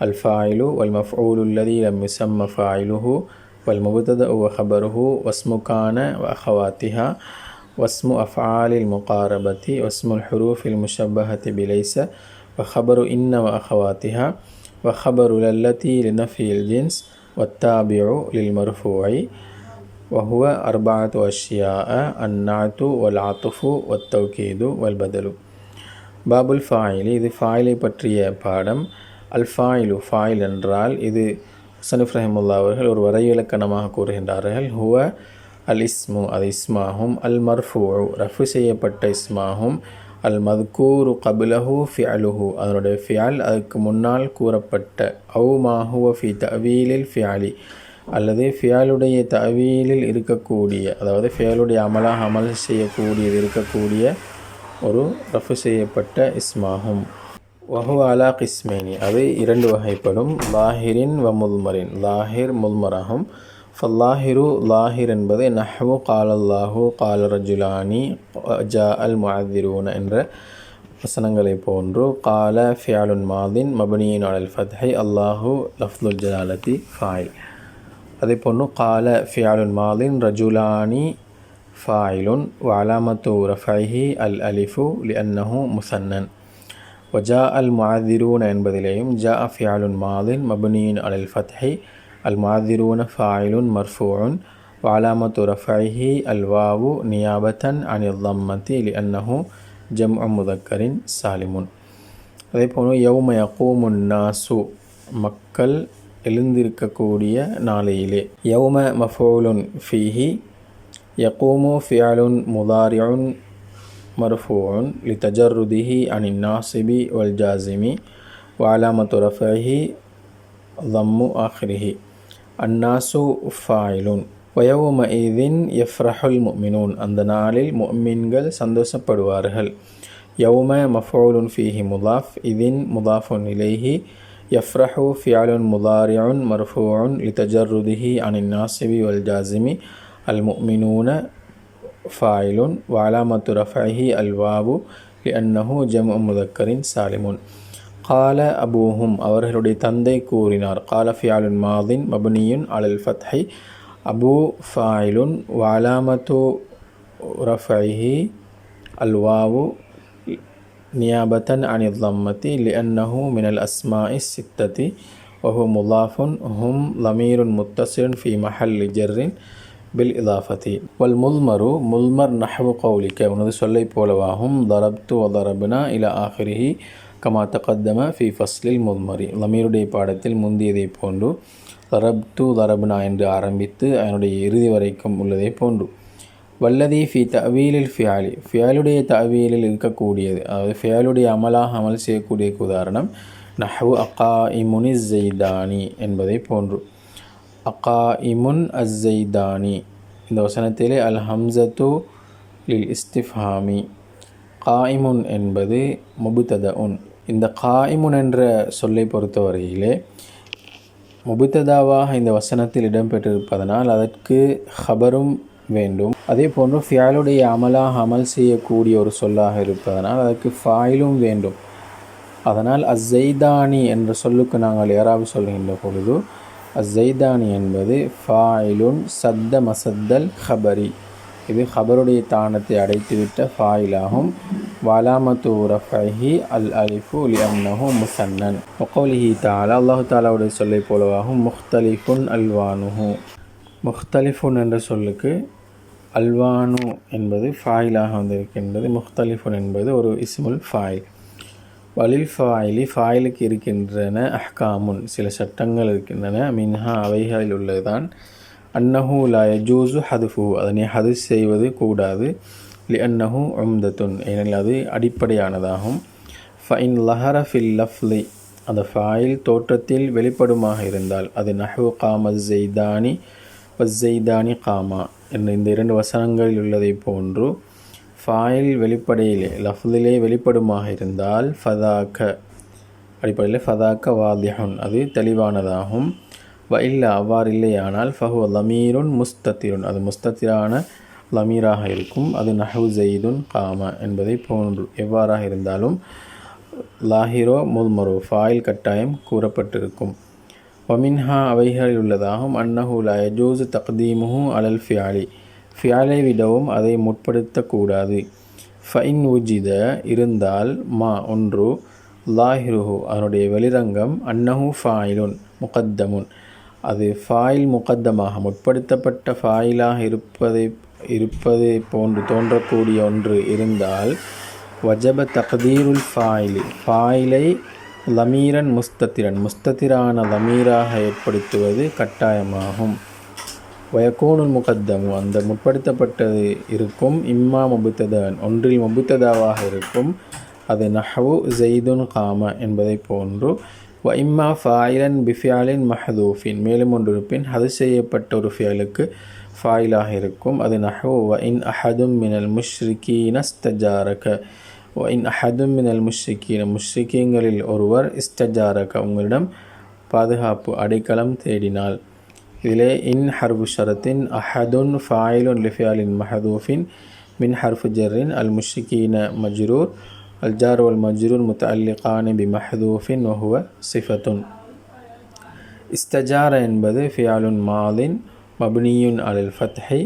அல் ஃபாயிலு வல் மஃஊலு அல்லதி லம் யுஸம்ம ஃபாயிலுஹு வல் முப்ததஉ வ ஹபருஹு வஸ்மு கான வ அஹவாத்திஹா வஸ்மு அஃஆலில் முகாரபதி வஸ்முல் ஹுரூஃபில் முஷப்பஹதி பிலைஸ வ ஹபரு இன்ன வ அஹவாத்திஹா வ ஹபரு லல்லதி லினஃபியில் ஜின்ஸ் வத்தாபிஉ லில் மர்ஃபூஇ வஹுவ அர்பஅத்து அஷ்யாஅ அந்நாத்து வல் ஆத்துஃபு வத்தௌகீது வல் பதலு. பாபுல் ஃபாயிலி, இது ஃபாயிலை பற்றிய பாடம். அல் ஃபாயிலு, ஃபாயில் என்றால் இது முஸன்னிஃப் ரஹிமஹுல்லாஹ் அவர்கள் ஒரு வரைவிலக்கணமாக கூறுகின்றார்கள். ஹுவ அல் இஸ்மு, அது இஸ்மாகும். அல் மர்ஃபூஉ, ரஃபு செய்யப்பட்ட இஸ்மாகும். அல் மத்கூரு கப்லஹு ஃபிஅலுஹு, அதனுடைய ஃபிஅல் அதுக்கு முன்னால் கூறப்பட்ட. அவு மா ஹுவ ஃபி தஅவீலில் ஃபிஅலி, அல்லது ஃபியாலுடைய தஅவீலில் இருக்கக்கூடிய, அதாவது ஃபியாலுடைய அமலாக அமல் செய்யக்கூடியது இருக்கக்கூடிய ஒரு ரஃபு செய்யப்பட்ட இஸ்மாகும். வஹுவ அலா கிஸ்மைனி, அது 2 வகைப்படும். லாஹிரின் வ முல்மரின், லாஹிர் முல்மராகும். ஃபல்லாஹிரு, லாஹிர் என்பது நஹ்வு காலல்லாஹு கால ரஜுலானி ஜா அல் முஅத்திரூன என்ற வசனங்களை போன்று. கால ஃபியாலுன் மாதின் மபனியின் அலல் ஃபத்ஹி, அல்லாஹு லஃப்துல் ஜலாலதி ஃபாயில். அதே போன்று கால ஃபியாலுன் மாதின் ரஜுலானி ஃபாயிலுன் வ அலாமத்து ரஃபைஹி அல் அலிஃபு லிஅன்னஹு முசன்னன். வஜா அல் முஅத்திரூன என்பதிலேயும் ஜா ஃபியாலுன் மாதின் மபனியின் அலல் ஃபத்ஹி அல் முஅத்திரூன ஃபாயிலுன் மர்ஃபூஉன் வ அலாமத்து ரஃபைஹி அல் வாவு நியாபத்தன் அனில் தம்மதி லிஅன்னஹு ஜம்உ முதக்கரின் சாலிமுன். அதே போன்று யௌம யகூமுன் நாசு, மக்கள் எழுந்திருக்கக்கூடிய நாளையிலே. யௌம மஃஊலுன் ஃபீஹி, யகூமு ஃபிஅலுன் முதாரிஉன் மர்ஃபூஉன் லிதஜர்ருதிஹி அனின் நாசிபி வல் ஜாசிமி வ அலாமத்து ரஃபிஹி தம்மு ஆஹிரிஹி. அன்னாசு ஃபாயிலுன். வ யௌம இதின் யஃப்ரஹுல் முஃமினூன், அந்த நாளில் முஃமின்கள் சந்தோஷப்படுவார்கள். யௌம மஃஊலுன் ஃபீஹி முதாஃப், இதின் முதாஃபுன் இலைஹி. யஃப்ரஹு ஃபிஅலுன் முதாரிஉன் மர்ஃபூஉன் லிதஜர்ருதிஹி அனின் நாசிபி வல் ஜாசிமி அல் முஃமினூன ஃபாயிலுன் வஅலாமத்து ரஃபஇஹி அல்வாவு லிஅன்னஹு ஜம்உ முதக்கரின் சாலிமுன். கால அபூஹும் அவர்களுடைய தந்தை கூறினார். கால ஃபியாலுன் மாதின் மப்னியுன் அலல் ஃபத்ஹி அபு ஃபாயிலுன் வஅலாமத்து ரஃபஇஹி அல்வாவு நியாபத்தன் அனில் ضம்மத்தி லிஅன்னஹு மினல் அஸ்மாஇ சித்தத்தி வஹு முலாஃபுன் ஹும் லமீருன் முத்தஸிலுன் ஃபி மஹல்லி ஜர்ரின் பில் இதாஃபத்தி. வல் முல்மரு முல்மர் நஹ்வு கௌலிக்க உனது சொல்லை போலவாகும். தரப்து வ தரப்னா இல ஆஹிரிஹி கமா தகத்தம ஃபி ஃபஸ்லில் முல்மரி. லமீருடைய பாடத்தில் முந்தியதை போன்று தரப்து தரப்னா என்று ஆரம்பித்து அதனுடைய இறுதி வரைக்கும் உள்ளதை போன்று. வல்லதி ஃபி தஅவீலில் ஃபியாலி ஃபியாலுடைய தஅவீலில் இருக்கக்கூடியது, அதாவது ஃபியாலுடைய அமலாக அமல் செய்யக்கூடிய உதாரணம் நஹ்வு அகாஇமுனி ஸைதானி என்பதை போன்று. அகாஇமுன் அஸ்ஸைதானி இந்த வசனத்திலே அல் ஹம்சத்து லில் இஸ்திஃப்ஹாமி. காயிமுன் என்பது முபுத்ததஉன். இந்த காயிமுன் என்ற சொல்லை பொறுத்தவரையிலே முபுத்ததாவாக இந்த வசனத்தில் இடம்பெற்றிருப்பதனால் அதற்கு ஹபரும் வேண்டும். அதே போன்று ஃபியாலுடைய அமலாக அமல் செய்யக்கூடிய ஒரு சொல்லாக இருப்பதனால் அதற்கு ஃபாயிலும் வேண்டும். அதனால் அஸ்ஸைதானி என்ற சொல்லுக்கு நாங்கள் யாராவது சொல்கின்ற பொழுது அஸ்ஸைதானி என்பது ஃபாயிலுன் சத்த மசத்தல் ஹபரி, இது ஹபருடைய தானத்தை அடைத்துவிட்ட ஃபாயிலாகும். வலாமத்து ரஃபஹி அல் அலிஃபு லிஅன்னஹு முசன்னன். வகௌலிஹி தஆலா அல்லாஹு தஆலாவுடைய சொல்லை போலவாகும். முஹ்தலிஃபுன் அல்வானுஹு. முஹ்தலிஃபுன் என்ற சொல்லுக்கு அல்வானு என்பது ஃபாயிலாக வந்திருக்கின்றது. முஹ்தலிஃபுன் என்பது ஒரு இஸ்முல் ஃபாயில். வலில் ஃபாயிலி ஃபாயிலுக்கு இருக்கின்றன அஹ்காமுன் சில சட்டங்கள் இருக்கின்றன. மின்ஹா அவைகளில் உள்ளதுதான் அன்னஹு லா யஜூஸு ஹதுஃபு அதனை ஹதுஸ் செய்வது கூடாது. லிஅன்னஹு உம்தத்துன் ஏனெனில் அது அடிப்படையானதாகும். ஃபஇன் லஹர ஃபில் லஃப்லி அந்த ஃபாயில் தோற்றத்தில் வெளிப்படுமாக இருந்தால் அது நஹ்வு காம ஸைதானி வஸ்ஸைதானி காமா என்ற இந்த இரண்டு வசனங்களில் உள்ளதை போன்று ஃபாயில் வெளிப்படையிலே லஃப்திலே வெளிப்படுமாக இருந்தால் ஃபதாக்க அடிப்படையில் ஃபதாக்க வாதிஹுன் அது தெளிவானதாகும். வ இல்லா அவ்வாறில்லையானால் ஃபஹுவ லமீருன் முஸ்தத்திருன் அது முஸ்தத்திரான லமீராக இருக்கும். அது நஹ்வு ஸைதுன் காம என்பதை போன்று. எவ்வாறாக இருந்தாலும் லாஹிரோ முல்மரோ ஃபாயில் கட்டாயம் கூறப்பட்டிருக்கும். வமின்ஹா அவைகளில் உள்ளதாகும் அன்னஹு லா யஜூஸு தக்தீமுஹு அலல் ஃபியாலி ஃபியாலை விடவும் அதை முற்படுத்தக்கூடாது. ஃபைன் உஜித இருந்தால் மா ஒன்று லாஹிருஹு அதனுடைய வெளிரங்கம் அன்னஹு ஃபாயிலுன் முகத்தமுன் அது ஃபாயில் முகத்தமாக முற்படுத்தப்பட்ட ஃபாயிலாக இருப்பதை போன்று தோன்றக்கூடிய ஒன்று இருந்தால் வஜப தக்தீருல் ஃபாயிலி ஃபாயிலை லமீரன் முஸ்தத்திரான லமீராக ஏற்படுத்துவது கட்டாயமாகும். வயக்கூனுல் முகத்தமு அந்த முற்படுத்தப்பட்டது இருக்கும். இம்மா முபுத்ததான் ஒன்றில் முபுத்ததாவாக இருக்கும். அது நஹ்வு ஸைதுன் காம என்பதை போன்று. வ இம்மா ஃபாயிலன் பிஃபியாலின் மஹதூஃபின் மேலும் ஒன்று இருப்பின் அது செய்யப்பட்ட ஒரு ஃபியலுக்கு ஃபாயிலாக இருக்கும். அது நஹ்வு வ இன் அஹதும் மினல் முஷ்ரிகீன இஸ்தஜாரக வ இன் அஹதும் மினல் முஷ்ரிகீன முஷ்ரிகீங்களில் ஒருவர் இஸ்தஜாரக உங்களிடம் பாதுகாப்பு அடைக்கலம் தேடினால். இதிலே இன் ஹர்ஃபு ஷரத்தின் அஹதுன் ஃபாயிலுன் லிஃபியாலின் மஹதூஃபின் மின் ஹர்ஃபு ஜர்ரின் அல் முஷ்ரிகீன மஜ்ரூர் அல் ஜார் வல் மஜ்ரூர் முத்தஅல்லிகானி பி மஹதூஃபின் வஹுவ சிஃபத்துன். இஸ்தஜார என்பது ஃபியாலுன் மாதின் மப்னியுன் அலல் ஃபத்ஹி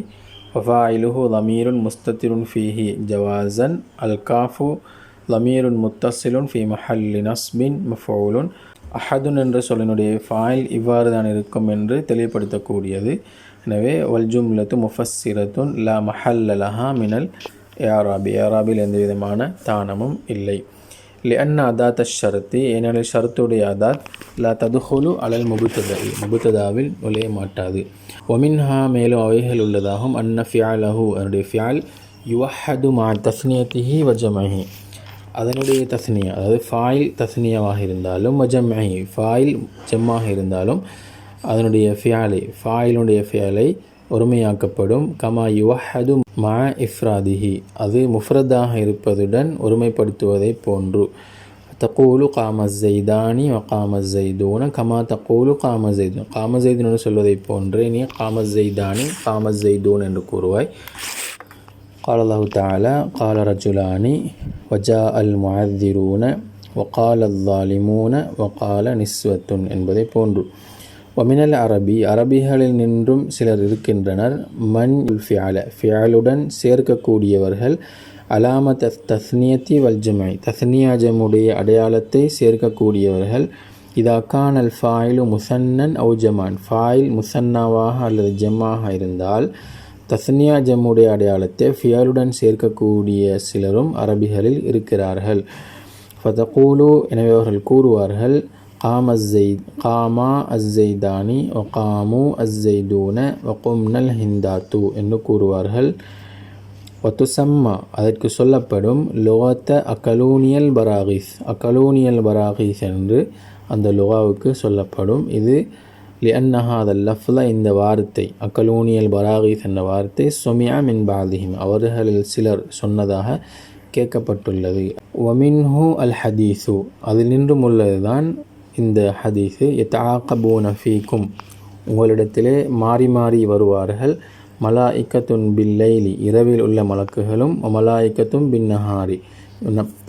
வஃபாயிலுஹு லமீருன் முஸ்தத்திருன் ஃபீஹி ஜவாசன் அல் காஃபு லமீருன் முத்தஸிலுன் ஃபி மஹல்லி நஸ்பின் மஃஊலுன். அஹதுன் என்ற சொல்லினுடைய ஃபாயில் இவ்வாறு தான் இருக்கும் என்று தெளிவுபடுத்தக்கூடியது. எனவே வல் ஜும்லத்து முஃபஸ்ஸிரத்துன் லா மஹல்ல லஹா மினல் ஏராபில் எந்த விதமான தானமும் இல்லை. லிஅன்ன அதாத் ஷரத்தி ஏனெனில் ஷரத்துடைய அதாத் லா ததுஹுலு அலல் முபுத்ததாவில் நுழைய மாட்டாது. ஒமின்ஹா மேலும் அவைகள் உள்ளதாகும். அன்ன ஃபியாலஹு அதனுடைய ஃபியால் யுவஹது மா தஸ்னியத்திஹி வ ஜம்இஹி அதனுடைய தஸ்னியா அதாவது ஃபாயில் தஸ்னியாவாக இருந்தாலும் வஜம்இ ஃபாயில் ஜம்மாக இருந்தாலும் அதனுடைய ஃபாயிலுடைய ஃபியாலை ஒருமையாக்கப்படும். கமா யுவஹது மா இஃப்ராதிஹி அது முஃப்ரதாக இருப்பதுடன் ஒருமைப்படுத்துவதை போன்று. தகூலு காம ஸைதானி வ காம ஸைதூன கமா தகூலு காம ஸைதூன் காம ஸைதுன் சொல்வதை போன்று நீ காம ஸைதானி காம ஸைதூன் என்று கூறுவாய். قال الله تعالى قال رجلان وجاء المعذرون وقال الظالمون وقال نسوة என்பதை போன்று. வமினல் அரபி அரபிகளில் நின்றும் சிலர் இருக்கின்றனர். மன் ஃபியலுடன் சேர்க்கக்கூடியவர்கள் அலாமத் தஸ்னியத்தி வல்ஜமை தஸ்னியா ஜமுடைய அடையாளத்தை சேர்க்கக்கூடியவர்கள். இதா கான் அல் ஃபாயிலு முசன்னன் அவு ஜமான் ஃபாயில் முசன்னாவாக அல்லது ஜம்மாக இருந்தால் தஸ்னியா ஜம்முடைய அடையாளத்தை ஃபியலுடன் சேர்க்கக்கூடிய சிலரும் அரபிகளில் இருக்கிறார்கள். ஃபதகூலு எனவே அவர்கள் கூறுவார்கள் காமா அஸ்ஸைதானி வகாமு அஸ்ஸைதூன வகும்னல் ஹிந்தாத்து என்று கூறுவார்கள். ஒத்துசம்மா அதற்கு சொல்லப்படும் லுகத்த அக்கலூனியல் பராகிஸ் என்று அந்த லுகாவுக்கு சொல்லப்படும். இது லிஅன்னஹாத லஃப்ல இந்த வார்த்தை அக்கலூனியல் பராகிஸ் என்ற வார்த்தை சுமியா மின் பாதிஹிம் அவர்களில் சிலர் சொன்னதாக கேட்கப்பட்டுள்ளது. வமின்ஹு அல் ஹதீஸு அதில் நின்றும் உள்ளதுதான் இந்த ஹதீஸு. யதஆகபூன ஃபீக்கும் உங்களிடத்திலே மாறி மாறி வருவார்கள். மலாயிக்கத்துன் பில்லைலி இரவில் உள்ள மலக்குகளும் மலாயிக்கத்தும் பின் நஹாரி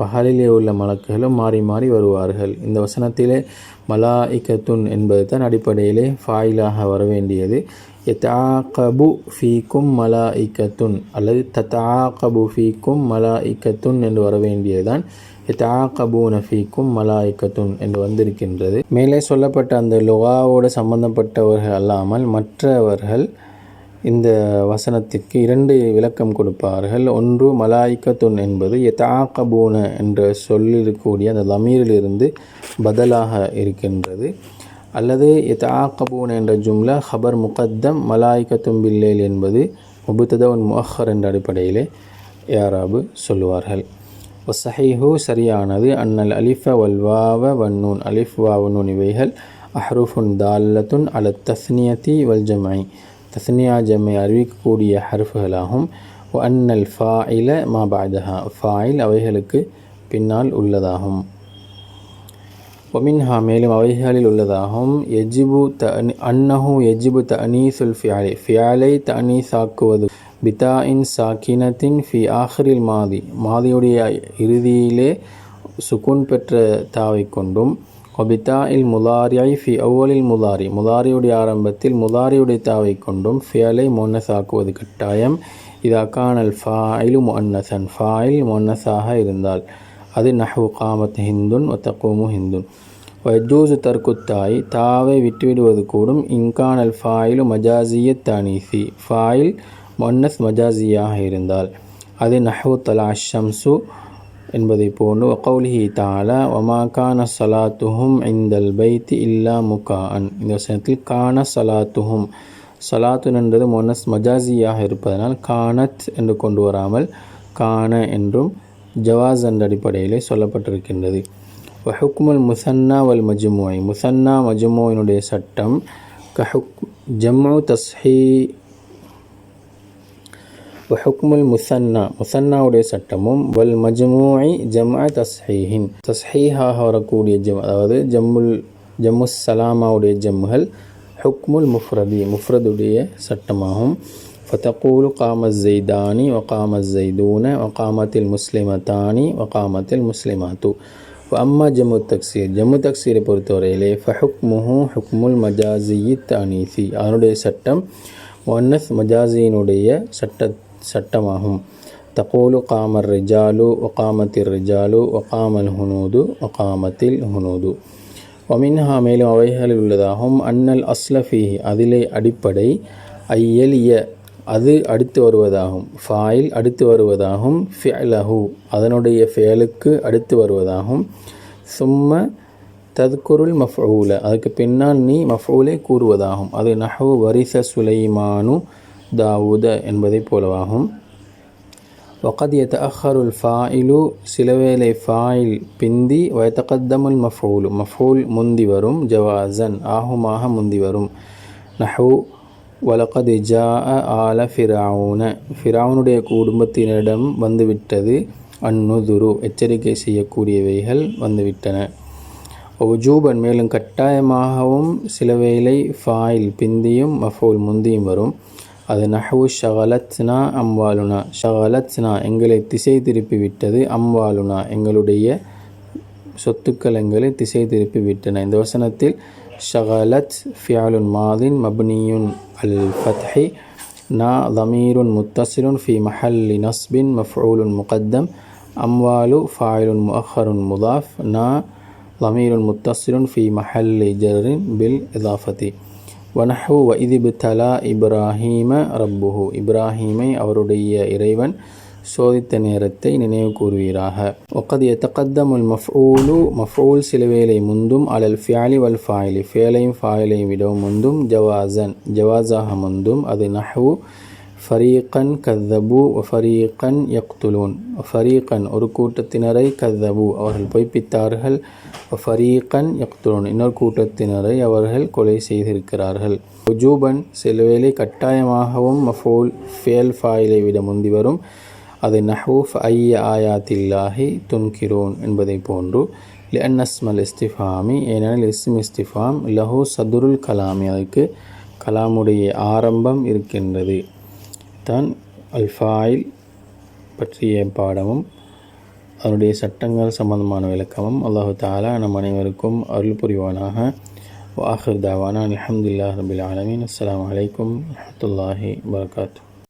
பகலிலே உள்ள மலக்குகளும் மாறி மாறி வருவார்கள். இந்த வசனத்திலே மலாயிக்கத்துன் என்பது தான் அடிப்படையிலே ஃபாயிலாக வர வேண்டியது. யதஆகபு ஃபீக்கும் மலாயிக்கத்துன் அல்லது ததஆகபு ஃபீக்கும் மலாயிக்கத்துன் என்று வர வேண்டியதுதான் யதஆகபூன ஃபீக்கும் மலாயிக்கத்துன் என்று வந்திருக்கின்றது. மேலே சொல்லப்பட்ட அந்த லுகாவோடு சம்பந்தப்பட்டவர்கள் அல்லாமல் மற்றவர்கள் இந்த வசனத்திற்கு 2 விளக்கம் கொடுப்பார்கள். ஒன்று மலாயிக்கத்துன் என்பது யதஆகபூன என்ற சொல்லிருக்கக்கூடிய அந்த லமீரிலிருந்து பதிலாக இருக்கின்றது. அல்லது யதஆகபூன என்ற ஜும்லா ஹபர் முகத்தம் மலாயிக்கத்தும் பில்லைல் என்பது முபத்ததவுன் முஅக்கர் என்ற அடிப்படையிலே யாராபு சொல்லுவார்கள். வஸ்ஸஹீஹு சரியானது அன்னல் அலிஃப வல் வாவ வன்னூன் அலிஃப் வாவ் நூன் இவைகள் அஹ்ருஃபுன் தால்லத்துன் அல தஸ்னியதி வல் ஜம்ஐ தஸ்னியா ஜம்மை அறிவிக்கக்கூடிய ஹர்ஃபுகளாகும். அன்னல் ஃபாயில மா பஅதஹா ஃபாயில் அவைகளுக்கு பின்னால் உள்ளதாகும். வமின்ஹா மேலும் அவைகளில் உள்ளதாகும் அன்னஹு யஜிபு தஅனீசுல் ஃபியாலை தஅனீசாக்குவது பிதாஇன் சாக்கினத்தின் ஃபி ஆஹிரில் மாதியுடைய இறுதியிலே சுகுன் பெற்ற தாவை கொண்டும் ஒபிதா இல் முலாரியை ஃபி அவ்வலில் முலாரியுடைய ஆரம்பத்தில் முலாரியுடைய தாவை கொண்டும் ஃபியலை முன்னசாக்குவது கட்டாயம். இதா கானல் ஃபாயிலு முன்னசன் ஃபாயில் முன்னசாக இருந்தால் அது நஹ்வு காமத் ஹிந்துன் வத்தகூமு ஹிந்துன். வஜூசு தர்குத்தாய் தாவை விட்டுவிடுவது கூடும். இன்கானல் ஃபாயிலு மஜாசியத் தானீசி ஃபாயில் முன்னஸ் மஜாசியாக இருந்தால் அது நஹ்வு தலா ஷம்சு என்பதை போன்று. வகௌலிஹி தஆலா வமா கான ஸலாத்துஹும் இந்தல் பைத்தி இல்லா முகாஅன் இந்த வசனத்தில் கான ஸலாத்துஹும் ஸலாத்துன் என்பது முன்னஸ் மஜாசியாக இருப்பதனால் கானத் என்று கொண்டு வராமல் கான என்றும் ஜவாஸ் என்ற அடிப்படையிலே சொல்லப்பட்டிருக்கின்றது. வஹுக்முல் முசன்னா வல் மஜ்மூஇ முசன்னா மஜ்மூஇனுடைய சட்டம் ஜம்உ தஸ்ஹீ வஹுக்முல் முசன்னாவுடைய சட்டமும் வல் மஜ்மூஇ ஜம்அ தஸ்ஹீஹின் தஸ்ஹீஹாக வரக்கூடிய அதாவது ஜம்முஸ் சலாமாவுடைய ஜம்முகள் ஹுக்முல் முஃப்ரதுடைய சட்டமாகும். ஃபதகூலு காமத் ஸைதானி வகாமத் ஸைதூன வகாமத்தில் முஸ்லிமத்தானி வகாமத்தில் முஸ்லிமாத்து. அம்மா ஜம்மு தக்சீரை பொறுத்தவரையிலே ஃபஹுக்முஹு ஹுக்முல் மஜாசியி தானீசி அதனுடைய சட்டம் முன்னஸ் மஜாசியினுடைய சட்டமாகும். தகூலு காமர் ரிஜாலு வகாமத்தில் ரிஜாலு வகாமல் ஹுனூது வகாமத்தில் ஹுனூது. வமின்ஹா மேலும் அவைகளில் உள்ளதாகும் அன்னல் அஸ்லஃபீஹி அதிலே அடிப்படை ஐயலிய அது அடுத்து வருவதாகும். ஃபாயில் அடுத்து வருவதாகும். ஃபிஅலஹு அதனுடைய ஃபியலுக்கு அடுத்து வருவதாகும். சும்ம தத்குருல் மஃஊல அதுக்கு பின்னால் நீ மஃஊலை கூறுவதாகும். அது நஹ்வு வரிச சுலைமானு தாவூத என்பதை போலவாகும். வகத் யதஅஹருல் ஃபாயிலு சிலவேளை ஃபாயில் பிந்தி வயதகத்தமுல் மஃஊல் முந்தி வரும். ஜவாசன் ஆகுமாக முந்தி வரும். நஹ்வு வலகத் ஜாஅ ஆல ஃபிரௌனுடைய குடும்பத்தினரிடம் வந்துவிட்டது. அந்நுதுரு எச்சரிக்கை செய்யக்கூடியவைகள் வந்துவிட்டன. உஜூபன் மேலும் கட்டாயமாகவும் சிலவேளை ஃபாயில் பிந்தியும் மஃஊல் முந்தியும் வரும். அது நஹ்வு ஷகலத்னா அம்வாலுனா. ஷகலத்னா எங்களை திசை திருப்பி விட்டது, அம்வாலுனா எங்களுடைய சொத்துக்கள் எங்களை திசை திருப்பி விட்டன. இந்த வசனத்தில் ஷகலத் ஃபியாலுன் மாதின் மப்னியுன் அல் ஃபத்ஹி, நா தமீருன் முத்தசிலுன் ஃபி மஹல்லி நஸ்பின் மஃஊலுன் முகத்தம், அம்வாலு ஃபாயிலுன் முஅக்கருன் முதாஃப், நா தமீருன் முத்தசிலுன் ஃபி மஹல்லி ஜர்ரின் பில் இதாஃபதி. வனஹு வ இதிப்தலா இப்ராஹீம ரப்புஹு, இப்ராஹீமை அவருடைய இறைவன் சோதித்த நேரத்தை நினைவு கூறுவீராக. வகத் யதகத்தமுல் மஃஊலு, மஃஊல் சிலவேளை முந்தும், அலல் ஃபியாலி வல் ஃபாயிலி ஃபியலையும் ஃபாயிலையும் விடவும் முந்தும், ஜவாசன் ஜவாஸாக முந்தும். அது நஹ்வு ஃபரீகன் கத்தபு வ ஃபரீகன் யக்துலூன், ஃபரீகன் ஒரு கூட்டத்தினரை, கத்தபு அவர்கள் பொய்ப்பித்தார்கள், ஃபரீகன் யக்துலூன் இன்னொரு கூட்டத்தினரை அவர்கள் கொலை செய்திருக்கிறார்கள். உஜூபன் சிலவேளை கட்டாயமாகவும் மஃஊல் ஃபியல் ஃபாயிலை விட முந்தி வரும். அது நஹ்வு ஃபஅய்ய ஆயாத்தில்லாஹி துன்கிரூன் என்பதை போன்று. லிஅன்னஸ்மல் இஸ்திஃபாமி ஏனெனில் இஸ்ம் இஸ்திஃபாம், லஹு சதுருல் கலாமி அதுக்கு கலாமுடைய ஆரம்பம் இருக்கின்றது. தான் அல் ஃபாயில் பற்றிய பாடமும் அதனுடைய சட்டங்கள் சம்பந்தமான விளக்கமும் அல்லாஹு தஆலா நம் அனைவருக்கும் அருள் புரிவானாக. வ ஆகிர் தாவானா அல்ஹம்துலில்லாஹி ரப்பில் ஆலமீன். அஸ்ஸலாமு அலைக்கும் வரஹ்மத்துல்லாஹி வபரகாத்துஹு.